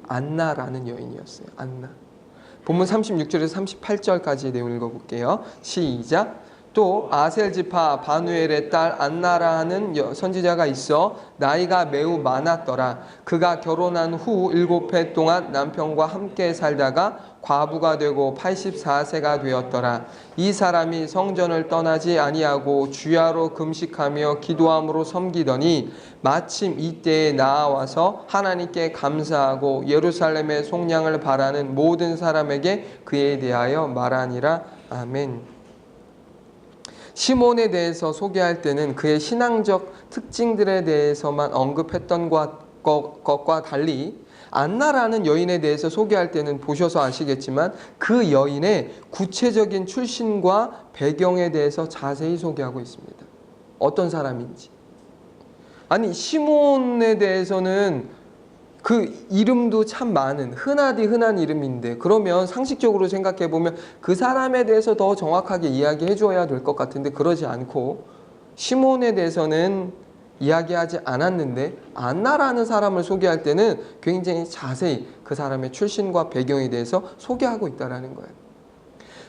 안나라는 여인이었어요. 안나. 본문 36절에서 38절까지의 내용을 읽어볼게요. 시작. 또 아셀 지파 바누엘의 딸 안나라는 선지자가 있어 나이가 매우 많았더라. 그가 결혼한 후 7해 동안 남편과 함께 살다가 과부가 되고 84세가 되었더라. 이 사람이 성전을 떠나지 아니하고 주야로 금식하며 기도함으로 섬기더니 마침 이때에 나와서 하나님께 감사하고 예루살렘의 속량을 바라는 모든 사람에게 그에 대하여 말하니라. 아멘. 시몬에 대해서 소개할 때는 그의 신앙적 특징들에 대해서만 언급했던 것과 달리 안나라는 여인에 대해서 소개할 때는 보셔서 아시겠지만 그 여인의 구체적인 출신과 배경에 대해서 자세히 소개하고 있습니다. 어떤 사람인지. 아니 시몬에 대해서는 그 이름도 참 많은 흔하디 흔한 이름인데 그러면 상식적으로 생각해 보면 그 사람에 대해서 더 정확하게 이야기해 줘야 될 것 같은데 그러지 않고 시몬에 대해서는 이야기하지 않았는데 안나라는 사람을 소개할 때는 굉장히 자세히 그 사람의 출신과 배경에 대해서 소개하고 있다는 거예요.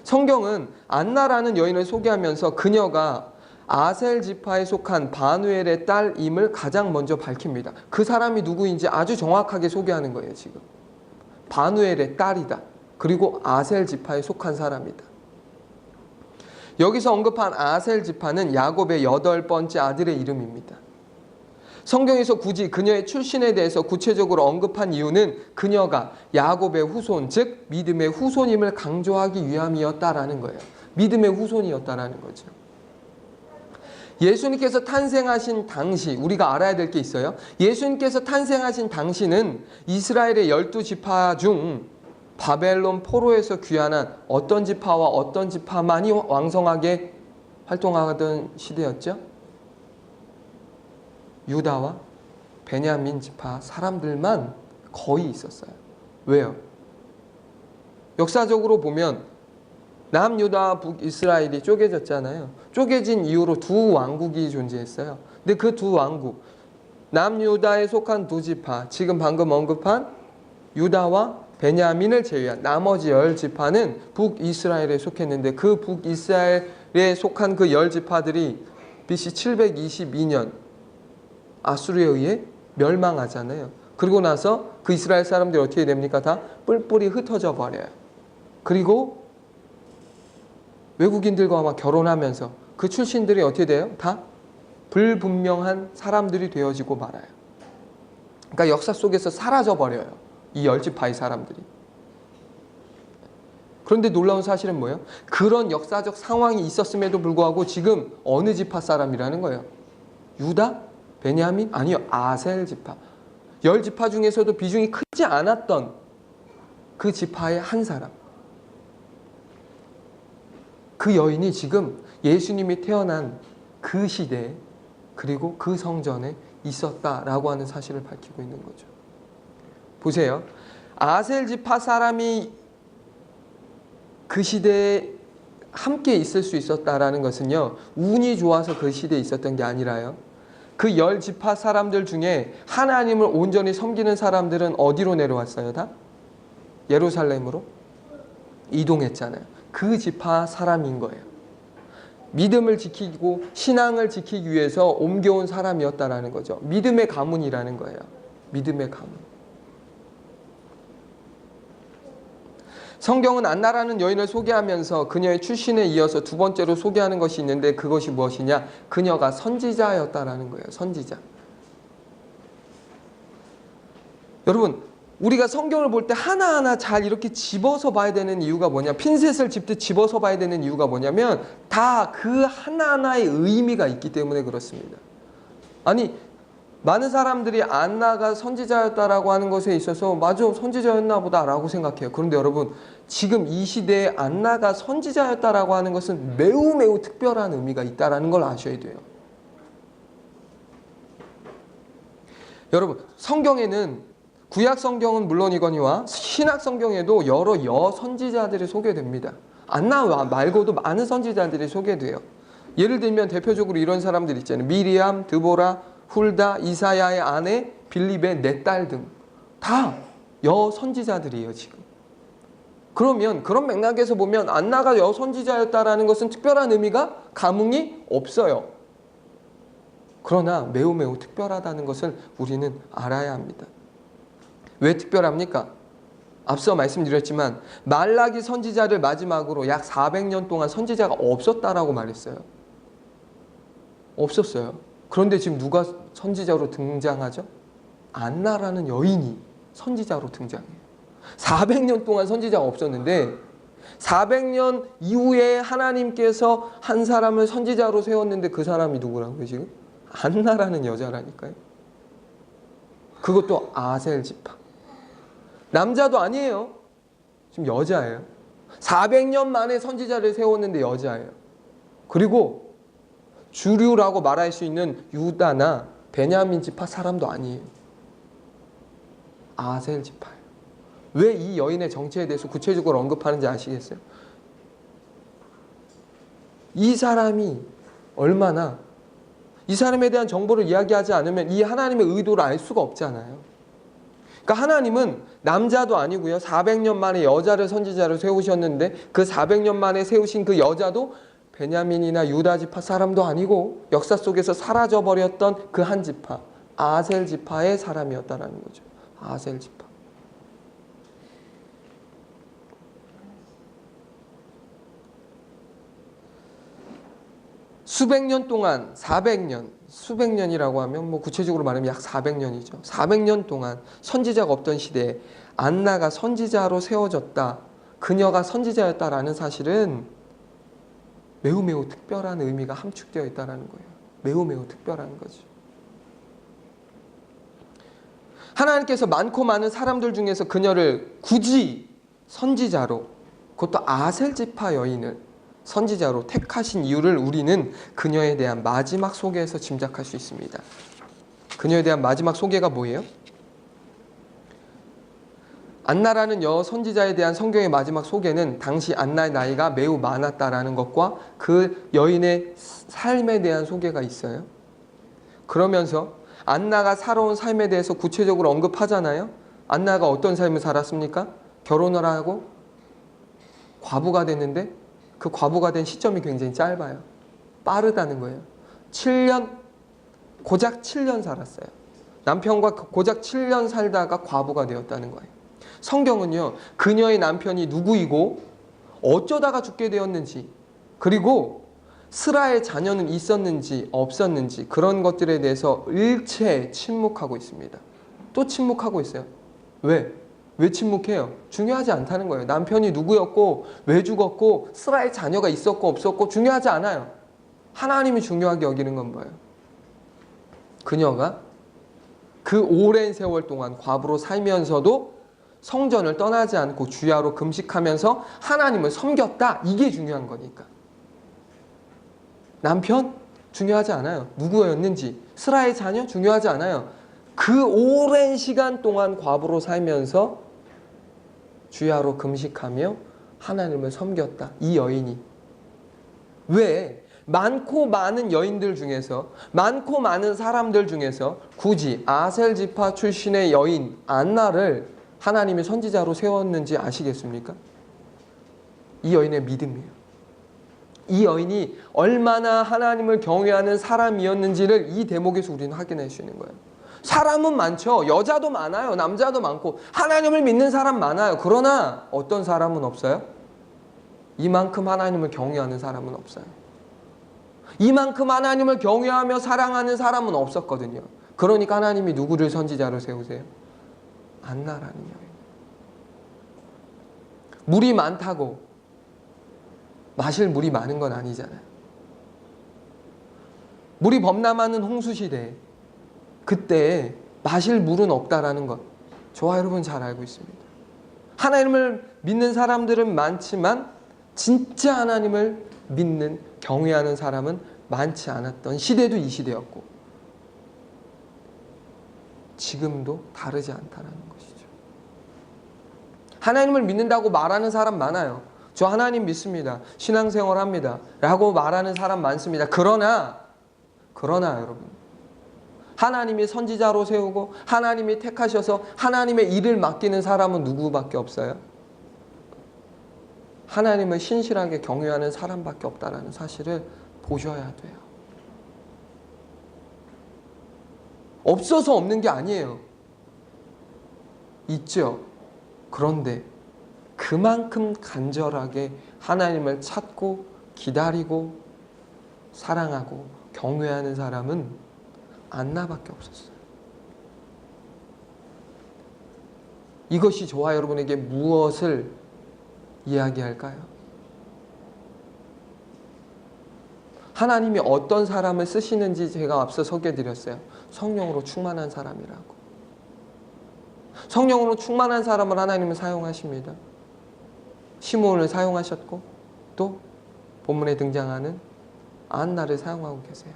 성경은 안나라는 여인을 소개하면서 그녀가 아셀 지파에 속한 바누엘의 딸임을 가장 먼저 밝힙니다. 그 사람이 누구인지 아주 정확하게 소개하는 거예요. 지금 바누엘의 딸이다. 그리고 아셀 지파에 속한 사람이다. 여기서 언급한 아셀 지파는 야곱의 8번째 아들의 이름입니다. 성경에서 굳이 그녀의 출신에 대해서 구체적으로 언급한 이유는 그녀가 야곱의 후손, 즉 믿음의 후손임을 강조하기 위함이었다라는 거예요. 믿음의 후손이었다라는 거죠. 예수님께서 탄생하신 당시 우리가 알아야 될 게 있어요. 예수님께서 탄생하신 당시는 이스라엘의 12지파 중 바벨론 포로에서 귀환한 어떤 지파와 어떤 지파만이 왕성하게 활동하던 시대였죠. 유다와 베냐민 지파 사람들만 거의 있었어요. 왜요? 역사적으로 보면 남유다와 북이스라엘이 쪼개졌잖아요. 쪼개진 이후로 두 왕국이 존재했어요. 근데 그 두 왕국, 남유다에 속한 두 지파, 지금 방금 언급한 유다와 베냐민을 제외한 나머지 10지파는 북이스라엘에 속했는데 그 북이스라엘에 속한 그 10지파들이 BC 722년 아수르에 의해 멸망하잖아요. 그리고 나서 그 이스라엘 사람들이 어떻게 됩니까? 다 뿔뿔이 흩어져 버려요. 그리고 외국인들과 막 결혼하면서 그 출신들이 어떻게 돼요? 다 불분명한 사람들이 되어지고 말아요. 그러니까 역사 속에서 사라져버려요. 이 10지파의 사람들이. 그런데 놀라운 사실은 뭐예요? 그런 역사적 상황이 있었음에도 불구하고 지금 어느 지파 사람이라는 거예요? 유다? 베냐민? 아니요. 아셀 지파. 10지파 중에서도 비중이 크지 않았던 그 지파의 한 사람. 그 여인이 지금 예수님이 태어난 그 시대에 그리고 그 성전에 있었다라고 하는 사실을 밝히고 있는 거죠. 보세요. 아셀 지파 사람이 그 시대에 함께 있을 수 있었다라는 것은요. 운이 좋아서 그 시대에 있었던 게 아니라요. 그 10지파 사람들 중에 하나님을 온전히 섬기는 사람들은 어디로 내려왔어요? 다? 예루살렘으로 이동했잖아요. 그 지파 사람인 거예요. 믿음을 지키고 신앙을 지키기 위해서 옮겨온 사람이었다라는 거죠. 믿음의 가문이라는 거예요. 믿음의 가문. 성경은 안나라는 여인을 소개하면서 그녀의 출신에 이어서 두 번째로 소개하는 것이 있는데 그것이 무엇이냐? 그녀가 선지자였다라는 거예요. 선지자. 여러분, 우리가 성경을 볼 때 하나하나 잘 이렇게 집어서 봐야 되는 이유가 뭐냐, 핀셋을 집듯 집어서 봐야 되는 이유가 뭐냐면 다 그 하나하나의 의미가 있기 때문에 그렇습니다. 아니, 많은 사람들이 안나가 선지자였다라고 하는 것에 있어서 맞아, 선지자였나 보다라고 생각해요. 그런데 여러분, 지금 이 시대에 안나가 선지자였다라고 하는 것은 매우 매우 특별한 의미가 있다라는 걸 아셔야 돼요. 여러분, 성경에는, 구약 성경은 물론이거니와 신약 성경에도 여러 여선지자들이 소개됩니다. 안나 말고도 많은 선지자들이 소개돼요. 예를 들면 대표적으로 이런 사람들 있잖아요. 미리암, 드보라, 훌다, 이사야의 아내, 빌립의 네 딸 등 다 여선지자들이에요, 지금. 그러면 그런 맥락에서 보면 안나가 여선지자였다라는 것은 특별한 의미가 감흥이 없어요. 그러나 매우 매우 특별하다는 것을 우리는 알아야 합니다. 왜 특별합니까? 앞서 말씀드렸지만 말라기 선지자를 마지막으로 약 400년 동안 선지자가 없었다라고 말했어요. 없었어요. 그런데 지금 누가 선지자로 등장하죠? 안나라는 여인이 선지자로 등장해요. 400년 동안 선지자가 없었는데 400년 이후에 하나님께서 한 사람을 선지자로 세웠는데 그 사람이 누구라고요, 지금? 안나라는 여자라니까요. 그것도 아셀 지파. 남자도 아니에요. 지금 여자예요. 400년 만에 선지자를 세웠는데 여자예요. 그리고 주류라고 말할 수 있는 유다나 베냐민 지파 사람도 아니에요. 아셀 지파예요. 왜 이 여인의 정체에 대해서 구체적으로 언급하는지 아시겠어요? 이 사람이 얼마나, 이 사람에 대한 정보를 이야기하지 않으면 이 하나님의 의도를 알 수가 없잖아요. 그러니까 하나님은 남자도 아니고요. 400년 만에 여자를 선지자로 세우셨는데 그 400년 만에 세우신 그 여자도 베냐민이나 유다 지파 사람도 아니고 역사 속에서 사라져버렸던 그 한 지파, 아셀 지파의 사람이었다는 거죠. 아셀 지파. 수백 년 동안, 400년, 수백 년이라고 하면 뭐 구체적으로 말하면 약 400년이죠. 400년 동안 선지자가 없던 시대에 안나가 선지자로 세워졌다. 그녀가 선지자였다라는 사실은 매우 매우 특별한 의미가 함축되어 있다는 거예요. 매우 매우 특별한 거죠. 하나님께서 많고 많은 사람들 중에서 그녀를 굳이 선지자로, 그것도 아셀 지파 여인을 선지자로 택하신 이유를 우리는 그녀에 대한 마지막 소개에서 짐작할 수 있습니다. 그녀에 대한 마지막 소개가 뭐예요? 안나라는 여선지자에 대한 성경의 마지막 소개는 당시 안나의 나이가 매우 많았다라는 것과 그 여인의 삶에 대한 소개가 있어요. 그러면서 안나가 살아온 삶에 대해서 구체적으로 언급하잖아요. 안나가 어떤 삶을 살았습니까? 결혼을 하고 과부가 됐는데 그 과부가 된 시점이 굉장히 짧아요. 빠르다는 거예요. 7년, 고작 7년 살았어요. 남편과 고작 7년 살다가 과부가 되었다는 거예요. 성경은요, 그녀의 남편이 누구이고 어쩌다가 죽게 되었는지, 그리고 스라의 자녀는 있었는지 없었는지 그런 것들에 대해서 일체 침묵하고 있습니다. 또 침묵하고 있어요. 왜? 왜 침묵해요? 중요하지 않다는 거예요. 남편이 누구였고 왜 죽었고 스라의 자녀가 있었고 없었고 중요하지 않아요. 하나님이 중요하게 여기는 건 뭐예요? 그녀가 그 오랜 세월 동안 과부로 살면서도 성전을 떠나지 않고 주야로 금식하면서 하나님을 섬겼다. 이게 중요한 거니까. 남편? 중요하지 않아요. 누구였는지. 스라의 자녀? 중요하지 않아요. 그 오랜 시간 동안 과부로 살면서 주야로 금식하며 하나님을 섬겼다. 이 여인이. 왜? 많고 많은 여인들 중에서, 많고 많은 사람들 중에서 굳이 아셀 지파 출신의 여인 안나를 하나님의 선지자로 세웠는지 아시겠습니까? 이 여인의 믿음이에요. 이 여인이 얼마나 하나님을 경외하는 사람이었는지를 이 대목에서 우리는 확인할 수 있는 거예요. 사람은 많죠. 여자도 많아요. 남자도 많고 하나님을 믿는 사람 많아요. 그러나 어떤 사람은 없어요? 이만큼 하나님을 경외하는 사람은 없어요. 이만큼 하나님을 경외하며 사랑하는 사람은 없었거든요. 그러니까 하나님이 누구를 선지자로 세우세요? 안나라는 여인. 물이 많다고 마실 물이 많은 건 아니잖아요. 물이 범람하는 홍수시대에 그때 마실 물은 없다라는 것 저와 여러분 잘 알고 있습니다. 하나님을 믿는 사람들은 많지만 진짜 하나님을 믿는 경외하는 사람은 많지 않았던 시대도 이 시대였고 지금도 다르지 않다는 것이죠. 하나님을 믿는다고 말하는 사람 많아요. 저 하나님 믿습니다. 신앙생활 합니다. 라고 말하는 사람 많습니다. 그러나 여러분 하나님이 선지자로 세우고 하나님이 택하셔서 하나님의 일을 맡기는 사람은 누구밖에 없어요? 하나님을 신실하게 경외하는 사람밖에 없다는 사실을 보셔야 돼요. 없어서 없는 게 아니에요. 있죠. 그런데 그만큼 간절하게 하나님을 찾고 기다리고 사랑하고 경외하는 사람은 안나밖에 없었어요. 이것이 저와 여러분에게 무엇을 이야기할까요? 하나님이 어떤 사람을 쓰시는지 제가 앞서 소개해드렸어요. 성령으로 충만한 사람이라고. 성령으로 충만한 사람을 하나님은 사용하십니다. 시므온을 사용하셨고 또 본문에 등장하는 안나를 사용하고 계세요.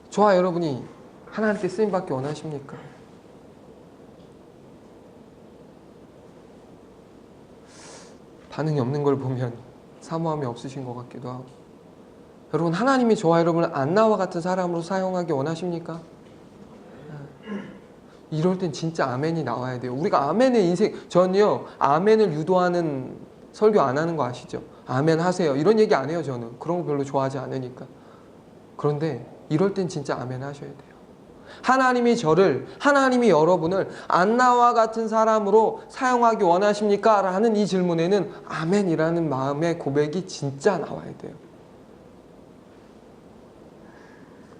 저와 여러분이 하나님께 쓰임받기 원하십니까? 반응이 없는 걸 보면 사모함이 없으신 것 같기도 하고. 여러분 하나님이 저와 여러분을 안나와 같은 사람으로 사용하기 원하십니까? 이럴 땐 진짜 아멘이 나와야 돼요. 우리가 아멘의 인생, 전요 아멘을 유도하는 설교 안 하는 거 아시죠? 아멘 하세요 이런 얘기 안 해요. 저는 그런 거 별로 좋아하지 않으니까. 그런데 이럴 땐 진짜 아멘 하셔야 돼요. 하나님이 여러분을 안나와 같은 사람으로 사용하기 원하십니까? 라는 이 질문에는 아멘이라는 마음의 고백이 진짜 나와야 돼요.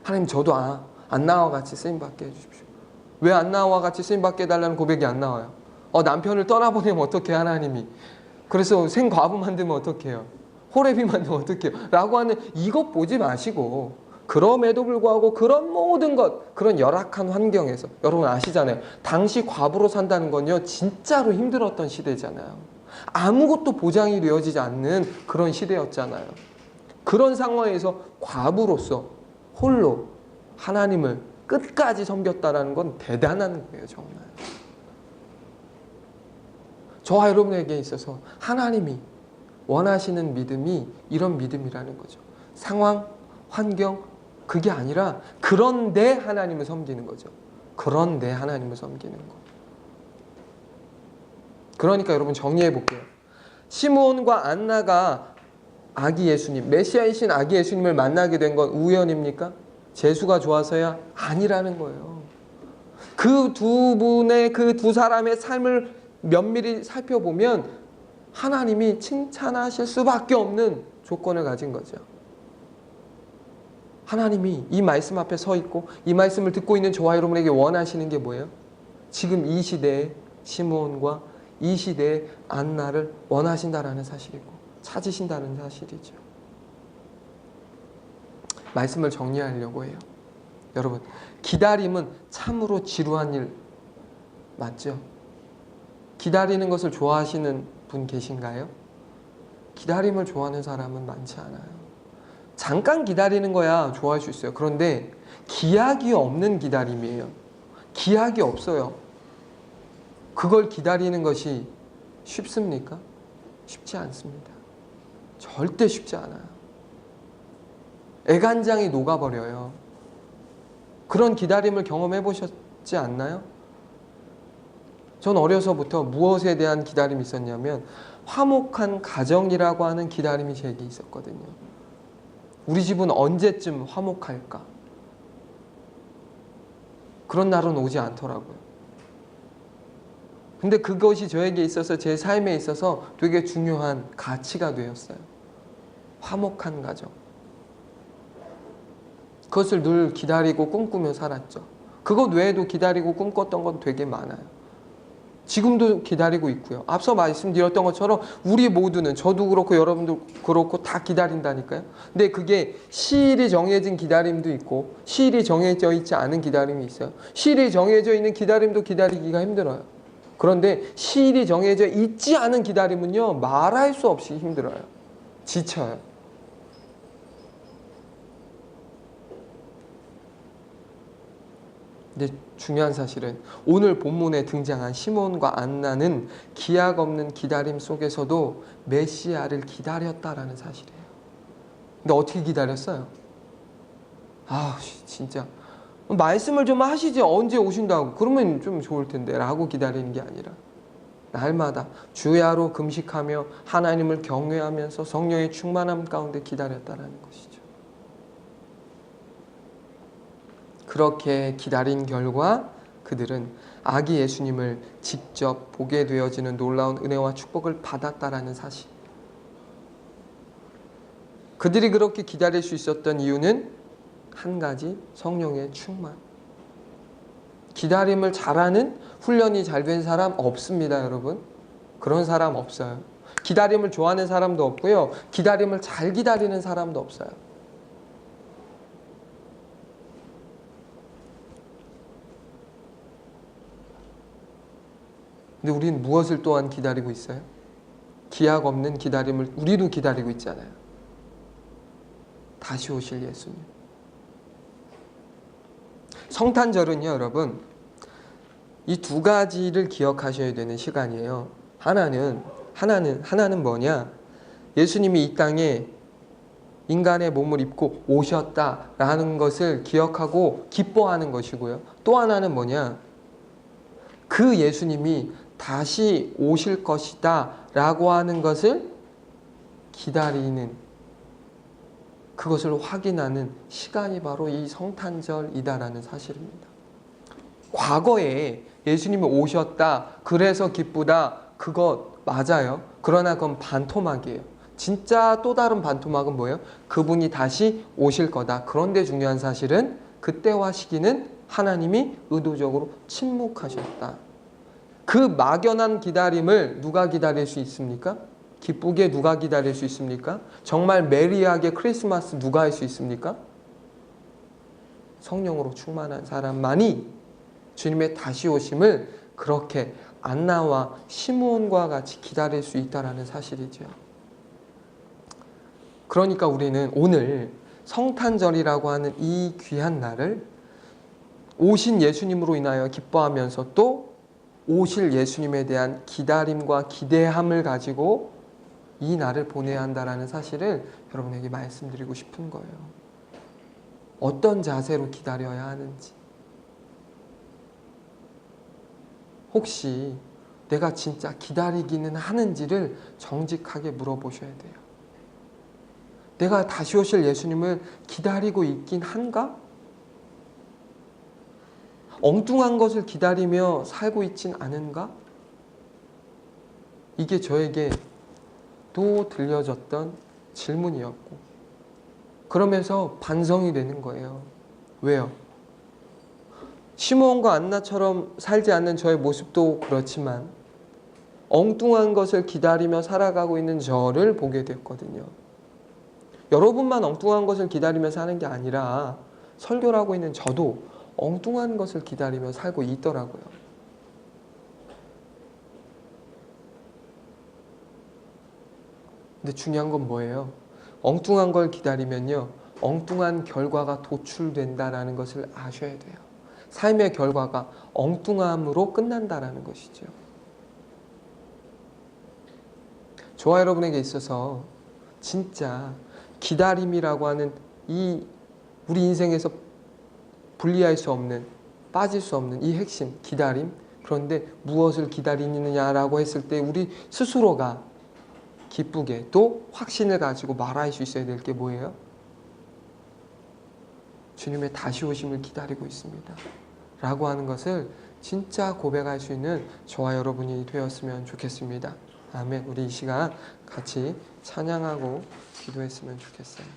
하나님 저도 안나와 같이 쓰임받게 해주십시오. 왜 안나와 같이 쓰임받게 해달라는 고백이 안 나와요? 남편을 떠나보내면 어떡해 하나님이. 그래서 생과부 만들면 어떡해요? 호레비 만들면 어떡해요? 라고 하는 이것 보지 마시고 그럼에도 불구하고 그런 모든 것, 그런 열악한 환경에서 여러분 아시잖아요. 당시 과부로 산다는 건요 진짜로 힘들었던 시대잖아요. 아무것도 보장이 되어지지 않는 그런 시대였잖아요. 그런 상황에서 과부로서 홀로 하나님을 끝까지 섬겼다는 건 대단한 거예요. 정말. 저와 여러분에게 있어서 하나님이 원하시는 믿음이 이런 믿음이라는 거죠. 상황, 환경 그게 아니라 그런데 하나님을 섬기는 거죠. 그런데 하나님을 섬기는 거. 그러니까 여러분 정리해 볼게요. 시므온과 안나가 아기 예수님, 메시아이신 아기 예수님을 만나게 된 건 우연입니까? 재수가 좋아서야? 아니라는 거예요. 그 두 분의 그 두 사람의 삶을 면밀히 살펴보면 하나님이 칭찬하실 수밖에 없는 조건을 가진 거죠. 하나님이 이 말씀 앞에 서 있고 이 말씀을 듣고 있는 저와 여러분에게 원하시는 게 뭐예요? 지금 이 시대의 시므온과 이 시대의 안나를 원하신다라는 사실이고 찾으신다는 사실이죠. 말씀을 정리하려고 해요. 여러분 기다림은 참으로 지루한 일 맞죠? 기다리는 것을 좋아하시는 분 계신가요? 기다림을 좋아하는 사람은 많지 않아요. 잠깐 기다리는 거야 좋아할 수 있어요. 그런데 기약이 없는 기다림이에요. 기약이 없어요. 그걸 기다리는 것이 쉽습니까? 쉽지 않습니다. 절대 쉽지 않아요. 애간장이 녹아버려요. 그런 기다림을 경험해 보셨지 않나요? 전 어려서부터 무엇에 대한 기다림이 있었냐면 화목한 가정이라고 하는 기다림이 제게 있었거든요. 우리 집은 언제쯤 화목할까? 그런 날은 오지 않더라고요. 근데 그것이 저에게 있어서 제 삶에 있어서 되게 중요한 가치가 되었어요. 화목한 가정. 그것을 늘 기다리고 꿈꾸며 살았죠. 그것 외에도 기다리고 꿈꿨던 건 되게 많아요. 지금도 기다리고 있고요. 앞서 말씀드렸던 것처럼 우리 모두는, 저도 그렇고 여러분도 그렇고 다 기다린다니까요. 근데 그게 시일이 정해진 기다림도 있고 시일이 정해져 있지 않은 기다림이 있어요. 시일이 정해져 있는 기다림도 기다리기가 힘들어요. 그런데 시일이 정해져 있지 않은 기다림은요, 말할 수 없이 힘들어요. 지쳐요. 근데 중요한 사실은 오늘 본문에 등장한 시몬과 안나는 기약 없는 기다림 속에서도 메시아를 기다렸다라는 사실이에요. 근데 어떻게 기다렸어요? 진짜 말씀을 좀 하시지, 언제 오신다고, 그러면 좀 좋을 텐데 라고 기다리는 게 아니라 날마다 주야로 금식하며 하나님을 경외하면서 성령의 충만함 가운데 기다렸다라는 것이죠. 그렇게 기다린 결과 그들은 아기 예수님을 직접 보게 되어지는 놀라운 은혜와 축복을 받았다라는 사실. 그들이 그렇게 기다릴 수 있었던 이유는 한 가지, 성령의 충만. 기다림을 잘하는, 훈련이 잘 된 사람 없습니다, 여러분. 그런 사람 없어요. 기다림을 좋아하는 사람도 없고요. 기다림을 잘 기다리는 사람도 없어요. 근데 우리는 무엇을 또한 기다리고 있어요? 기약 없는 기다림을 우리도 기다리고 있잖아요. 다시 오실 예수님. 성탄절은요, 여러분, 이 두 가지를 기억하셔야 되는 시간이에요. 하나는 뭐냐? 예수님이 이 땅에 인간의 몸을 입고 오셨다라는 것을 기억하고 기뻐하는 것이고요. 또 하나는 뭐냐? 그 예수님이 다시 오실 것이다 라고 하는 것을 기다리는, 그것을 확인하는 시간이 바로 이 성탄절이다라는 사실입니다. 과거에 예수님이 오셨다, 그래서 기쁘다, 그것 맞아요. 그러나 그건 반토막이에요. 진짜 또 다른 반토막은 뭐예요? 그분이 다시 오실 거다. 그런데 중요한 사실은 그때와 시기는 하나님이 의도적으로 침묵하셨다. 그 막연한 기다림을 누가 기다릴 수 있습니까? 기쁘게 누가 기다릴 수 있습니까? 정말 메리하게 크리스마스 누가 할 수 있습니까? 성령으로 충만한 사람만이 주님의 다시 오심을 그렇게 안나와 시므온과 같이 기다릴 수 있다는 사실이죠. 그러니까 우리는 오늘 성탄절이라고 하는 이 귀한 날을 오신 예수님으로 인하여 기뻐하면서 또 오실 예수님에 대한 기다림과 기대함을 가지고 이 날을 보내야 한다는 사실을 여러분에게 말씀드리고 싶은 거예요. 어떤 자세로 기다려야 하는지. 혹시 내가 진짜 기다리기는 하는지를 정직하게 물어보셔야 돼요. 내가 다시 오실 예수님을 기다리고 있긴 한가? 엉뚱한 것을 기다리며 살고 있진 않은가? 이게 저에게 또 들려졌던 질문이었고, 그러면서 반성이 되는 거예요. 왜요? 시므온과 안나처럼 살지 않는 저의 모습도 그렇지만 엉뚱한 것을 기다리며 살아가고 있는 저를 보게 됐거든요. 여러분만 엉뚱한 것을 기다리며 사는 게 아니라 설교를 하고 있는 저도 엉뚱한 것을 기다리며 살고 있더라고요. 근데 중요한 건 뭐예요? 엉뚱한 걸 기다리면요, 엉뚱한 결과가 도출된다라는 것을 아셔야 돼요. 삶의 결과가 엉뚱함으로 끝난다라는 것이죠. 저와 여러분에게 있어서 진짜 기다림이라고 하는 이 우리 인생에서 분리할 수 없는, 빠질 수 없는 이 핵심, 기다림. 그런데 무엇을 기다리느냐라고 했을 때 우리 스스로가 기쁘게 또 확신을 가지고 말할 수 있어야 될 게 뭐예요? 주님의 다시 오심을 기다리고 있습니다 라고 하는 것을 진짜 고백할 수 있는 저와 여러분이 되었으면 좋겠습니다. 아멘. 우리 이 시간 같이 찬양하고 기도했으면 좋겠어요.